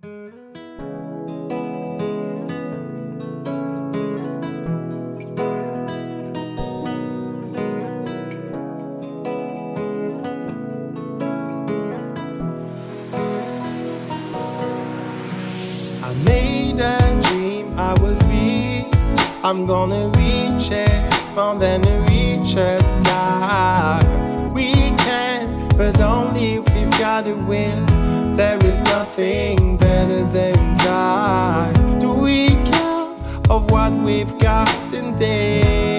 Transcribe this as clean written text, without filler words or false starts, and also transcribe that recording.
I made a dream I was rich. I'm gonna reach it, more than a riches God. We can, but only if we've got a will. There is nothing better than God. Do we care of what we've got in there?